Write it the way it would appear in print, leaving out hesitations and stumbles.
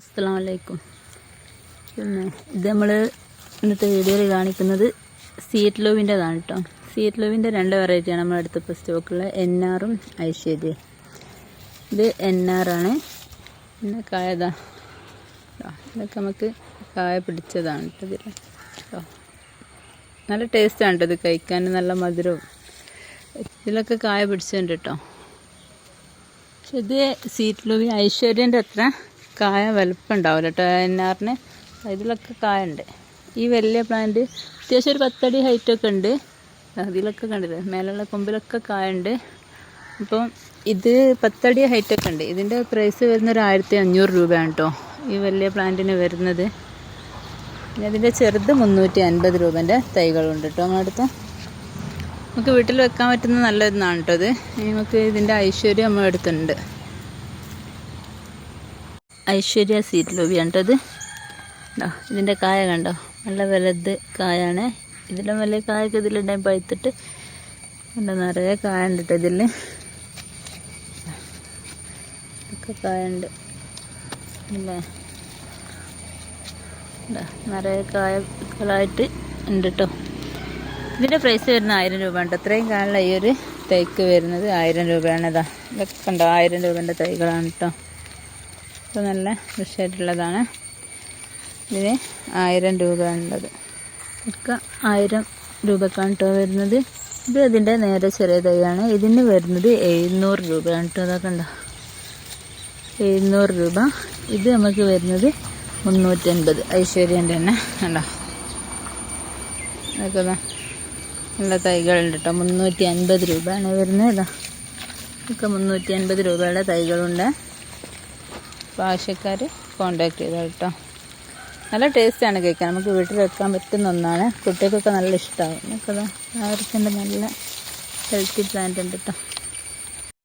അസ്സലാമലൈക്കും. പിന്നെ ഇത് നമ്മൾ ഇന്നത്തെ വീഡിയോയിൽ കാണിക്കുന്നത് സീറ്റ് ലൂവിൻ്റെതാണ് കേട്ടോ. സീറ്റ് ലൂവിൻ്റെ രണ്ട് വെറൈറ്റിയാണ് നമ്മളടുത്ത് സ്റ്റോക്കുള്ള NR-ഉം ഐശ്വര്യയും. ഇത് NR ആണ്. പിന്നെ കായതാ ഇതൊക്കെ നമുക്ക് കായ പിടിച്ചതാണ് കേട്ടോ. ഇതിൽ കേട്ടോ നല്ല ടേസ്റ്റാണ് കേട്ടോ. ഇത് കഴിക്കാൻ നല്ല മധുരവും. ഇതിലൊക്കെ കായ പിടിച്ചിട്ടുണ്ട് കേട്ടോ. പക്ഷെ ഇത് സീറ്റ് ലൂവി ഐശ്വര്യൻ്റെ അത്ര കായ വലുപ്പം ഉണ്ടാവില്ല കേട്ടോ. NR-ന് ഇതിലൊക്കെ കായ ഉണ്ട്. ഈ വലിയ പ്ലാന്റ് അത്യാവശ്യം ഒരു 10 അടി ഹൈറ്റൊക്കെ ഉണ്ട്. അതിലൊക്കെ കണ്ടില്ലേ, മേലുള്ള കൊമ്പിലൊക്കെ കായ ഉണ്ട്. അപ്പം ഇത് 10 അടി ഹൈറ്റൊക്കെ ഉണ്ട്. ഇതിൻ്റെ പ്രൈസ് വരുന്നത് ഒരു 1500 രൂപയാണ് കേട്ടോ ഈ വലിയ പ്ലാന്റിന് വരുന്നത്. പിന്നെ ഇതിൻ്റെ ചെറുത് 350 രൂപേൻ്റെ തൈകളുണ്ട് കേട്ടോ. നമ്മളടുത്ത് നമുക്ക് വീട്ടിൽ വെക്കാൻ പറ്റുന്ന നല്ലൊന്നാണ് കേട്ടോ ഇത്. നമുക്ക് ഇതിൻ്റെ ഐശ്വര്യം നമ്മളെടുത്തുണ്ട്. ഐശ്വര്യ സീറ്റ് ലൂവിയാണ് കേട്ടോ ഇത്. ഇതിൻ്റെ കായ കണ്ടോ, നല്ല വലുത് കായാണ്. ഇതിലും വലിയ കായൊക്കെ ഇതിലുണ്ടായി പഴുത്തിട്ട് നല്ല നിറയെ കായ ഉണ്ട് കേട്ടോ. ഇതിൽ ഒക്കെ കായുണ്ട് അല്ലേ, നിറയെ കായകളായിട്ട് ഉണ്ട് കേട്ടോ. ഇതിൻ്റെ പ്രൈസ് വരുന്നത് 1000 രൂപ ഉണ്ട്. അത്രയും കാലുള്ള ഈ ഒരു തൈക്ക് വരുന്നത് 1000 രൂപയാണ്. ഇതൊക്കെ ഉണ്ടോ 1000 രൂപേൻ്റെ തൈകളാണ് കേട്ടോ. അപ്പോൾ നല്ല ഫ്രഷായിട്ടുള്ളതാണ്. ഇതിന് 1000 രൂപ ഉള്ളത്. ഒക്കെ 1000 രൂപക്കാണ് കേട്ടോ വരുന്നത്. ഇത് അതിൻ്റെ നേരെ ചെറിയ തൈയാണ്. ഇതിന് വരുന്നത് 700 രൂപയാണ് കേട്ടോ. അതൊക്കെ ഉണ്ടോ 700 രൂപ. ഇത് നമുക്ക് വരുന്നത് 350. ഐശ്വര്യൻ്റെ തന്നെ ഉണ്ടോ. അതൊക്കെ നല്ല തൈകളുണ്ട് കേട്ടോ. 350 രൂപയാണ് വരുന്നത്. ഒക്കെ 350 രൂപയുടെ തൈകളുണ്ട്. അപ്പോൾ ആവശ്യക്കാർ കോണ്ടാക്ട് ചെയ്താൽ കേട്ടോ. നല്ല ടേസ്റ്റാണ് കഴിക്കാൻ. നമുക്ക് വീട്ടിൽ വെക്കാൻ പറ്റുന്ന ഒന്നാണ്. കുട്ടികൾക്കൊക്കെ നല്ല ഇഷ്ടമാവും. നമുക്കത് ആവർത്തിൻ്റെ നല്ല ഹെൽത്തി പ്ലാന്റ് ഉണ്ട് കേട്ടോ.